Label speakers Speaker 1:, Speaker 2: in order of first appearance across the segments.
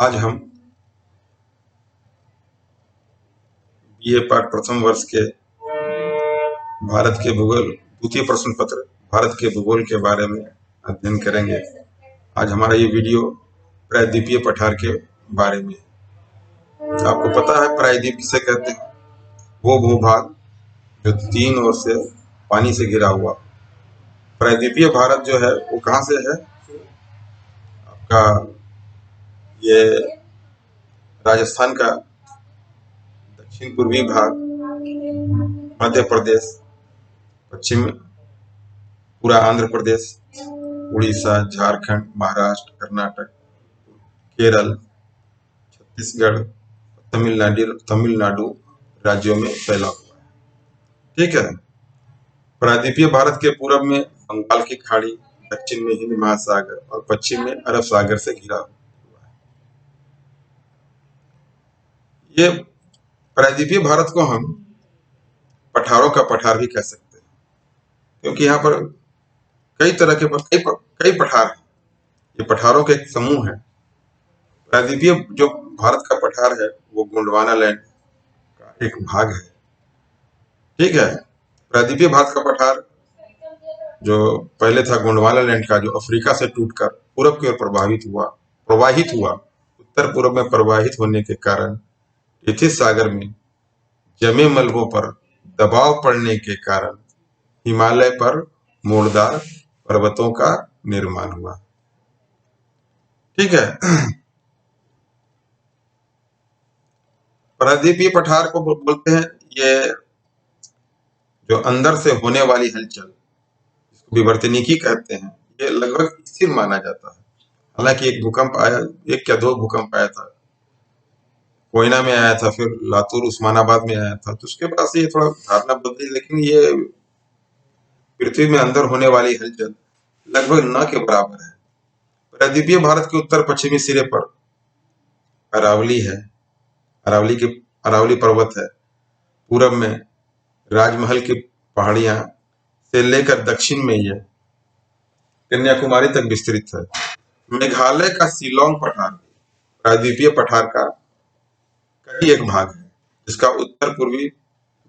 Speaker 1: आज हम बीए पाठ प्रथम वर्ष के भारत के भूगोल द्वितीय प्रश्न पत्र भारत के भूगोल के बारे में अध्ययन करेंगे। आज हमारा ये वीडियो प्रायद्वीपीय पठार के बारे में। आपको पता है प्रायद्वीप किसे कहते हैं? वो भूभाग जो तीन ओर से पानी से घिरा हुआ। प्रायद्वीपीय भारत जो है वो कहाँ से है? आपका ये राजस्थान का दक्षिण पूर्वी भाग, मध्य प्रदेश, पश्चिम पूरा आंध्र प्रदेश, उड़ीसा, झारखंड, महाराष्ट्र, कर्नाटक, केरल, छत्तीसगढ़, तमिलनाडु राज्यों में फैला हुआ है। ठीक है। प्रायद्वीपीय भारत के पूर्व में बंगाल की खाड़ी, दक्षिण में हिंद महासागर और पश्चिम में अरब सागर से घिरा हुआ है। ये प्रायद्वीपीय भारत को हम पठारों का पठार भी कह सकते हैं, क्योंकि यहाँ पर कई तरह के कई पठार हैं। ये पठारों के एक समूह है। प्रायद्वीपीय जो भारत का पठार है वो गोंडवाना लैंड का एक भाग है। ठीक है। प्रायद्वीपीय भारत का पठार जो पहले था गोंडवाना लैंड का, जो अफ्रीका से टूटकर पूरब की ओर प्रवाहित हुआ, उत्तर पूर्व में प्रवाहित होने के कारण टेथिस सागर में जमे मलबों पर दबाव पड़ने के कारण हिमालय पर मोड़दार पर्वतों का निर्माण हुआ। ठीक है। प्रायद्वीपीय पठार को बोलते हैं ये जो अंदर से होने वाली हलचल, इसको विवर्तनिकी कहते हैं। ये लगभग स्थिर माना जाता है। हालांकि एक भूकंप आया, एक या दो भूकंप आया था, कोयना में आया था, फिर लातूर उस्मानाबाद में आया था, तो उसके बाद से ये थोड़ा धारणा बदली, लेकिन ये पृथ्वी में अंदर होने वाली हलचल लगभग न के बराबर है। प्रायद्वीपीय भारत के उत्तर पश्चिमी सिरे पर अरावली है, अरावली पर्वत है। पूरब में राजमहल की पहाड़ियां से लेकर दक्षिण में यह कन्याकुमारी तक विस्तृत है। मेघालय का शिलोंग पठार प्रायद्वीपीय पठार का ही एक भाग है, जिसका उत्तर पूर्वी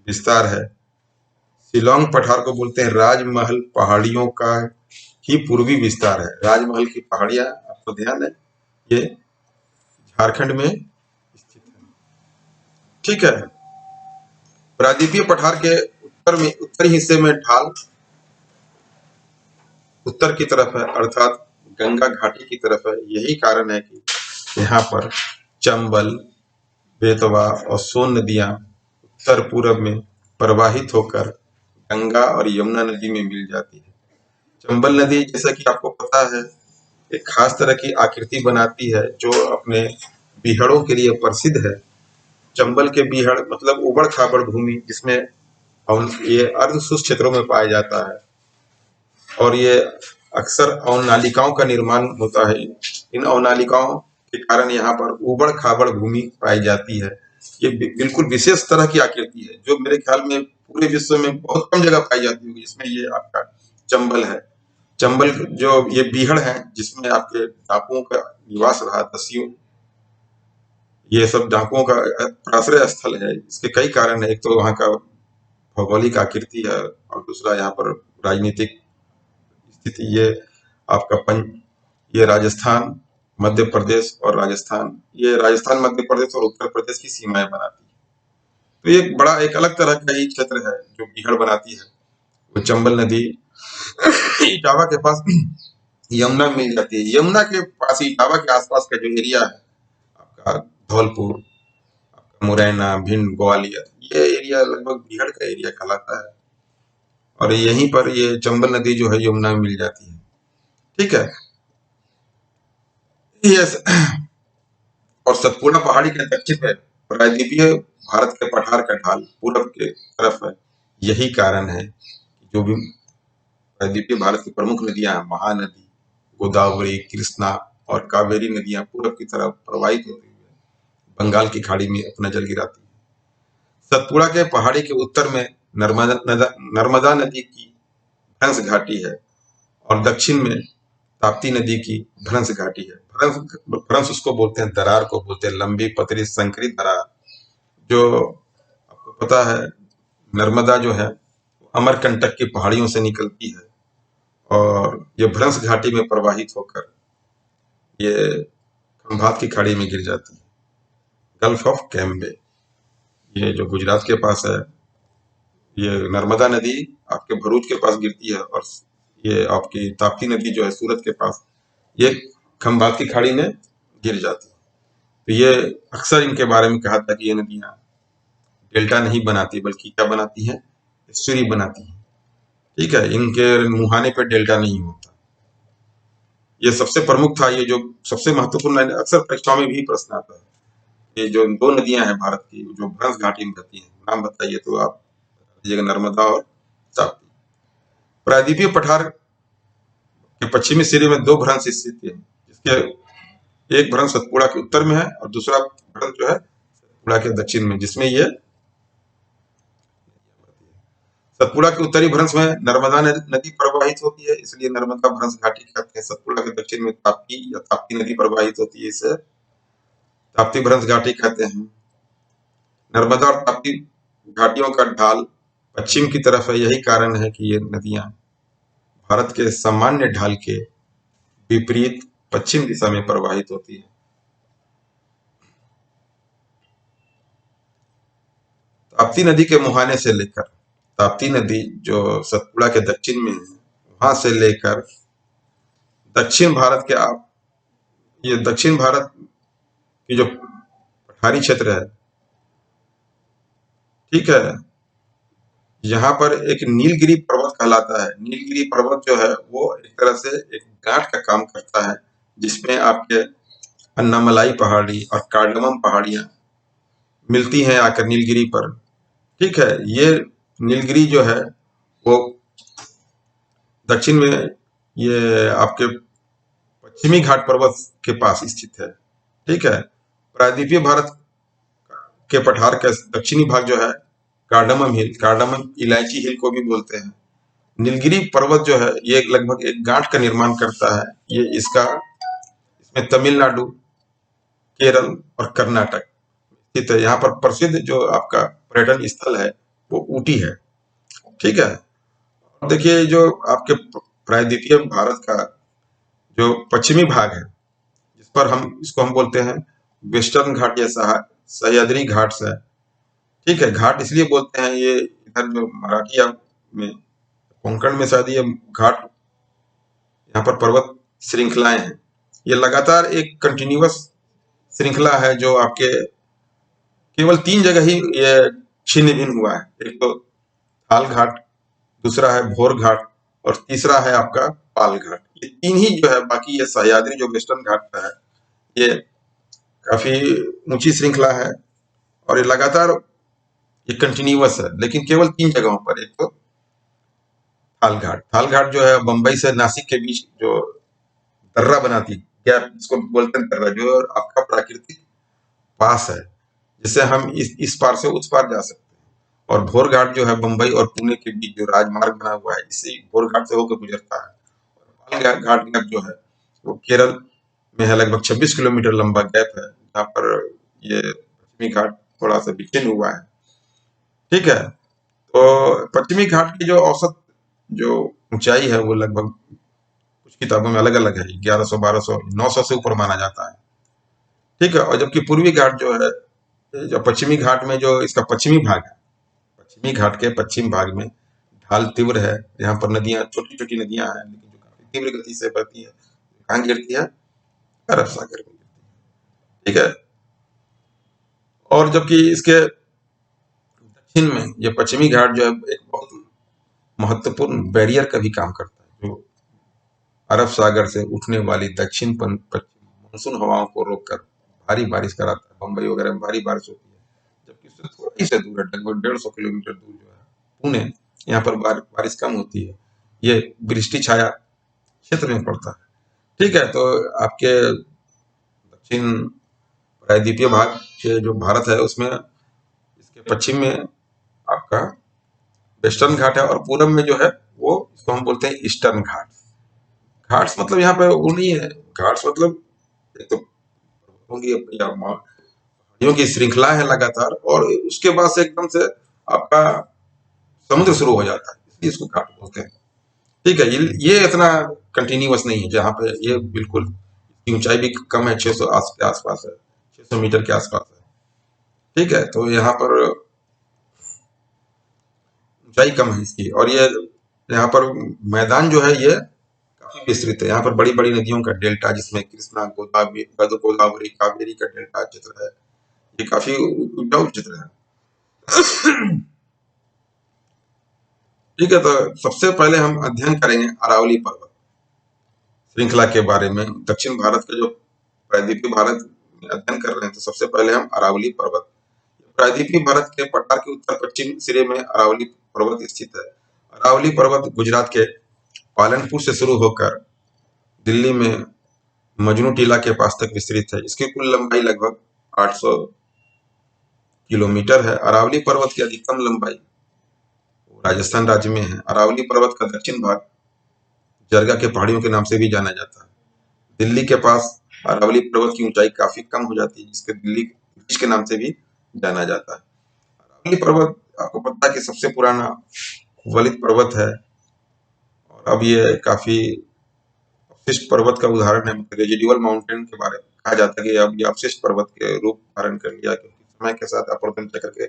Speaker 1: विस्तार है। शिलोंग पठार को बोलते हैं राजमहल पहाड़ियों का ही पूर्वी विस्तार है। राजमहल की पहाड़ियां, आपको ध्यान है, ये झारखंड में स्थित है। ठीक है। प्रायद्वीपीय पठार के उत्तरी हिस्से में ढाल उत्तर की तरफ है, अर्थात गंगा घाटी की तरफ है। यही कारण है कि यहाँ पर चंबल, बेतवा और सोन नदियां उत्तर पूर्व में प्रवाहित होकर गंगा और यमुना नदी में मिल जाती है। चंबल नदी, जैसा कि आपको पता है, एक खास तरह की आकृति बनाती है जो अपने बीहड़ों के लिए प्रसिद्ध है। चंबल के बीहड़ मतलब उबड़ खाबड़ भूमि, जिसमें ये अर्ध शुष्क क्षेत्रों में पाया जाता है, और ये अक्सर अवनालिकाओं का निर्माण होता है। इन अवनालिकाओं के कारण यहाँ पर उबड़ खाबड़ भूमि पाई जाती है। ये बिल्कुल विशेष तरह की आकृति है, जो मेरे ख्याल में पूरे विश्व में बहुत कम जगह पाई जाती होगी, जिसमें ये आपका चंबल है। चंबल जो ये बीहड़ है, जिसमें आपके डाकुओं का निवास रहा, दस्युओं, ये सब डाकुओं का आश्रय स्थल है। इसके कई कारण है। एक तो वहाँ का भौगोलिक आकृति है, और दूसरा यहाँ पर राजनीतिक स्थिति। ये आपका ये राजस्थान, मध्य प्रदेश और राजस्थान, ये राजस्थान, मध्य प्रदेश और उत्तर प्रदेश की सीमाएं बनाती है। तो ये एक अलग तरह का ही क्षेत्र है जो बीहड़ बनाती है। वो चंबल नदी इटावा के पास यमुना मिल जाती है। यमुना के पास ही इटावा के आसपास का जो एरिया है आपका धौलपुर, आपका मुरैना, भिंड, ग्वालियर, ये एरिया लगभग बीहड़ का एरिया कहलाता है। और यहीं पर ये चंबल नदी जो है यमुना में मिल जाती है। ठीक है। यस। और सतपुड़ा पहाड़ी के दक्षिण में प्रायद्वीपीय भारत के पठार का ढाल पूरब के तरफ है। यही कारण है कि जो भी प्रायद्वीपीय भारत की प्रमुख नदियां, महानदी, गोदावरी, कृष्णा और कावेरी नदियां पूरब की तरफ प्रवाहित होती हुए बंगाल की खाड़ी में अपना जल गिराती है। सतपुड़ा के पहाड़ी के उत्तर में नर्मदा नदी की भ्रंश घाटी है, और दक्षिण में ताप्ती नदी की भ्रंश घाटी है। भ्रंश भ्रंश उसको बोलते हैं, दरार को बोलते हैं, लंबी पतली संकरित दरार। जो आपको पता है, नर्मदा जो है अमरकंटक की पहाड़ियों से निकलती है और ये भ्रंश घाटी में प्रवाहित होकर ये खंभात की खाड़ी में गिर जाती है। गल्फ ऑफ कैम्बे, ये जो गुजरात के पास है, ये नर्मदा नदी आपके भरूच के पास गिरती है और ये आपकी ताप्ती नदी जो है सूरत के पास, ये खंभात की खाड़ी में गिर जाती है। तो ये अक्सर इनके बारे में कहा था कि ये नदियां डेल्टा नहीं बनाती बल्कि क्या बनाती हैं, एस्चुरी बनाती हैं। ठीक है, इनके मुहाने पे डेल्टा नहीं होता। ये सबसे प्रमुख था, ये जो सबसे महत्वपूर्ण, अक्सर परीक्षाओं में भी प्रश्न आता है। ये जो दो नदियां हैं भारत की जो भ्रंश घाटी में बहती हैं, नाम बताइए तो आप बताइएगा, नर्मदा और ताप्ती। प्रायद्वीपीय पठार के पश्चिमी सिरे में दो भ्रंश स्थित है, जिसके एक भ्रंश सतपुड़ा के उत्तर में है और दूसरा भ्रंश जो है सतपुड़ा के दक्षिण में, जिसमें ये सतपुड़ा के उत्तरी भ्रंश में नर्मदा नदी प्रवाहित होती है, इसलिए नर्मदा भ्रंश घाटी कहते हैं। सतपुड़ा के दक्षिण में ताप्ती या ताप्ती नदी प्रवाहित होती है, इसे ताप्ती भ्रंश घाटी कहते हैं। नर्मदा और ताप्ती घाटियों का ढाल पश्चिम की तरफ है, यही कारण है कि ये नदियां भारत के सामान्य ढाल के विपरीत पश्चिम दिशा में प्रवाहित होती है। ताप्ती नदी के मुहाने से लेकर, ताप्ती नदी जो सतपुड़ा के दक्षिण में है, वहां से लेकर दक्षिण भारत के आप, ये दक्षिण भारत की जो पठारी क्षेत्र है, ठीक है, यहाँ पर एक नीलगिरी पर्वत कहलाता है। नीलगिरी पर्वत जो है वो एक तरह से एक गांठ का काम करता है, जिसमें आपके अन्नामलाई पहाड़ी और कार्डमम पहाड़ियां मिलती हैं आकर नीलगिरी पर। ठीक है, ये नीलगिरी जो है वो दक्षिण में, ये आपके पश्चिमी घाट पर्वत के पास स्थित है। ठीक है, प्रायद्वीपीय भारत के पठार का दक्षिणी भाग जो है कार्डमम हिल, कार्डमम इलायची हिल को भी बोलते हैं। नीलगिरी पर्वत जो है ये लगभग एक गांठ का निर्माण करता है। ये इसमें तमिलनाडु, केरल और कर्नाटक स्थित है। यहाँ पर प्रसिद्ध जो आपका पर्यटन स्थल है वो ऊटी है। ठीक है, और देखिए जो आपके प्रायद्वीपीय भारत का जो पश्चिमी भाग है, जिस पर हम बोलते हैं वेस्टर्न घाट या सह्याद्री घाट है। ठीक है, घाट इसलिए बोलते हैं, ये इधर जो मराठिया में, कोंकण में शायद ये घाट, यहाँ पर पर्वत श्रृंखलाएं हैं। ये लगातार एक कंटिन्यूअस श्रृंखला है जो आपके केवल 3 जगह ही ये छिन्न भिन्न हुआ है। एक तो थाल घाट, दूसरा है भोर घाट और तीसरा है आपका पाल घाट। ये 3 ही जो है, बाकी ये सह्याद्री जो वेस्टर्न घाट का है, ये काफी ऊंची श्रृंखला है और ये लगातार ये कंटिन्यूअस है, लेकिन केवल 3 जगहों पर। एक तो थाल घाट जो है बंबई से नासिक के बीच जो दर्रा बनाती, गैप जिसको बोलते हैं दर्रा, जो आपका प्राकृतिक पास है, जिससे हम इस पार से उस पार जा सकते हैं। और भोर घाट जो है बंबई और पुणे के बीच जो राजमार्ग बना हुआ है, इससे भोर घाट से होकर गुजरता है। पाल घाट गैप जो है वो केरल में है, लगभग 26 किलोमीटर लंबा गैप है, जहाँ पर ये पश्चिमी घाट थोड़ा सा विच्छिन्न हुआ है। ठीक है, तो पश्चिमी घाट की जो औसत जो ऊंचाई है वो लगभग कुछ किताबों में अलग अलग है, 1100, 1200, 900 से ऊपर माना जाता है। ठीक है, और जबकि पूर्वी घाट जो है, जो पश्चिमी घाट में जो इसका पश्चिमी भाग है, पश्चिमी घाट के पश्चिम भाग में ढाल तीव्र है। यहाँ पर नदियां, छोटी छोटी नदियां हैं, लेकिन जो काफी तीव्र गति से बहती है। कहाँ गिरती है? अरब सागर में गिरती है। ठीक है, और जबकि इसके दक्षिण में ये पश्चिमी घाट जो है एक बहुत महत्वपूर्ण बैरियर का भी काम करता है, जो अरब सागर से उठने वाली दक्षिण पश्चिम मानसून हवाओं को रोककर भारी बारिश कराता है। बंबई वगैरह में भारी बारिश होती है, जबकि उससे थोड़ा ही से दूर है, लगभग 150 किलोमीटर दूर जो है पुणे, यहाँ पर बारिश कम होती है। ये वृष्टि छाया क्षेत्र में पड़ता है। ठीक है, तो आपके दक्षिण प्रायद्वीपीय भाग के जो भारत है उसमें इसके पश्चिम में आपका वेस्टर्न घाट है और पूरब में जो है वो इसको हम बोलते हैं ईस्टर्न घाट। घाट्स मतलब यहाँ पे वो नहीं है, घाट्स मतलब एक तो होंगी या पहाड़ियों की श्रृंखला है लगातार, और उसके बाद से एकदम से आपका समुद्र शुरू हो जाता है, इसलिए इसको घाट बोलते हैं। ठीक है, ये इतना कंटिन्यूअस नहीं है, जहाँ पे ये बिल्कुल इसकी ऊंचाई भी कम है, 600 के आसपास है, 600 मीटर के आसपास है। ठीक है, तो यहाँ पर ऊंचाई कम है इसकी, और ये यहाँ पर मैदान जो है ये काफी विस्तृत है। यहाँ पर बड़ी बड़ी नदियों का डेल्टा, जिसमें कृष्णा, गोदावरी, गोदावरी, कावेरी का डेल्टा चित्र है, ये काफी उपजाऊ चित्र है। ठीक है, तो सबसे पहले हम अध्ययन करेंगे अरावली पर्वत श्रृंखला के बारे में। दक्षिण भारत के जो प्रायद्वीपीय भारत में अध्ययन कर रहे हैं, तो सबसे पहले हम अरावली पर्वत, प्रायद्वीपीय भारत के पठार के उत्तर पश्चिम सिरे में अरावली पर्वत स्थित है। अरावली पर्वत गुजरात के पालनपुर से शुरू होकर दिल्ली में मजनू टीला के पास तक विस्तृत है। इसकी कुल लंबाई लगभग 800 किलोमीटर है। अरावली पर्वत की अधिकतम लंबाई राजस्थान राज्य में है। अरावली पर्वत का दक्षिण भाग जरगा के पहाड़ियों के नाम से भी जाना जाता है। दिल्ली के पास अरावली पर्वत की ऊंचाई काफी कम हो जाती है, जिसके दिल्ली ब्रिज के नाम से भी जाना जाता है। अरावली पर्वत आपको पता है कि सबसे पुराना वलित पर्वत है, और अब ये काफी अवशिष्ट पर्वत का उदाहरण है। रेजिडुअल माउंटेन के बारे में कहा जाता है कि अब ये अवशिष्ट पर्वत के रूप धारण कर लिया, क्योंकि समय के साथ अपरदन चक्र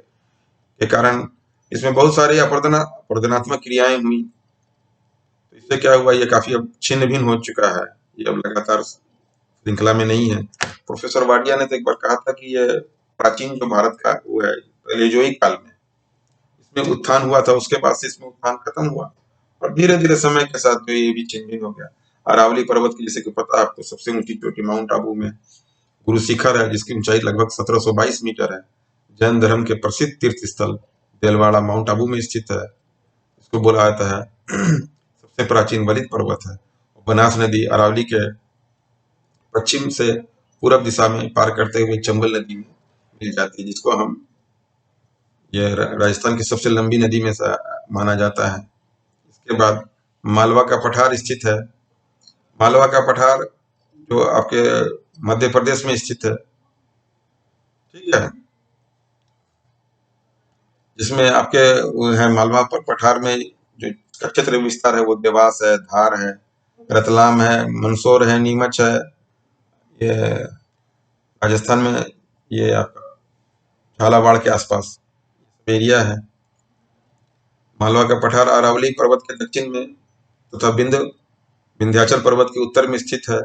Speaker 1: के कारण इसमें बहुत सारी अपरदनात्मक क्रियाएं हुई। तो इससे क्या हुआ, ये काफी अब छिन्न भिन्न हो चुका है, ये अब लगातार श्रृंखला में नहीं है। प्रोफेसर वाडिया ने तो एक बार कहा था कि ये प्राचीन जो भारत का वो है, पहलेजोइक काल में इसमें उत्थान हुआ था, उसके बाद से इसमें उत्थान खत्म हुआ, और धीरे धीरे समय के साथ जो ये भी छिन्न भिन्न हो गया। अरावली पर्वत की, जैसे कि पता है आपको, सबसे ऊंची चोटी माउंट आबू में गुरु शिखर है, जिसकी ऊंचाई लगभग 1722 मीटर है। जैन धर्म के प्रसिद्ध तीर्थ स्थल देलवाड़ा माउंट आबू में स्थित है। इसको बोला जाता है सबसे प्राचीन वलित पर्वत है। बनास नदी अरावली के पश्चिम से पूरब दिशा में पार करते हुए चंबल नदी में मिल जाती है, जिसको हम ये राजस्थान की सबसे लंबी नदी में से माना जाता है। इसके बाद मालवा का पठार स्थित है। मालवा का पठार जो आपके मध्य प्रदेश में स्थित है, ठीक है, जिसमें आपके वो है मालवा पर पठार में जो क्षेत्र विस्तार है वो देवास है, धार है, रतलाम है, मंदसौर है, नीमच है, ये राजस्थान में, ये आपका झालावाड़ के आसपास एरिया है। मालवा का पठार अरावली पर्वत के दक्षिण में तथा विंध्याचल पर्वत के उत्तर में स्थित है।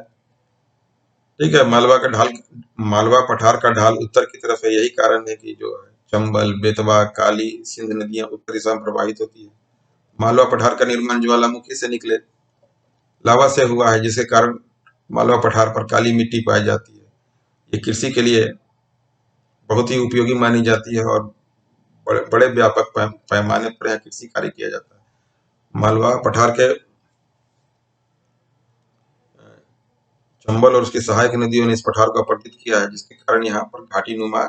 Speaker 1: ठीक है, मालवा पठार का ढाल उत्तर की तरफ है। यही कारण है कि जो है चंबल, बेतवा, काली, सिंध नदियां उत्तर दिशा में प्रवाहित होती है। मालवा पठार का निर्माण ज्वालामुखी से निकले लावा से हुआ है, जिसके कारण मालवा पठार पर काली मिट्टी पाई जाती है। ये कृषि के लिए बहुत ही उपयोगी मानी जाती है, और बड़े व्यापक पैमाने पर यहाँ कृषि कार्य किया जाता है। मालवा पठार के चंबल और उसकी सहायक नदियों ने इस पठार को अपरदित किया है, जिसके कारण यहाँ पर घाटी नुमा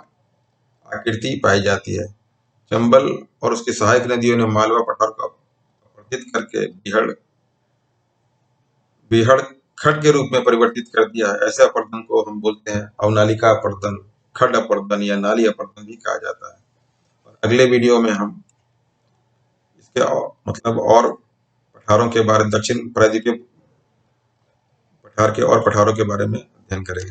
Speaker 1: आकृति पाई जाती है। चंबल और उसकी सहायक नदियों ने मालवा पठार को अपरदित करके बीहड़ खड के रूप में परिवर्तित कर दिया है। ऐसे अपरदन को हम बोलते हैं अवनालिका अपरदन, खड अपरदन या नाली अपरदन भी कहा जाता है। और अगले वीडियो में हम इसके मतलब और पठारों के बारे, दक्षिण प्रायद्वीपीय पठार के और पठारों के बारे में अध्ययन करेंगे।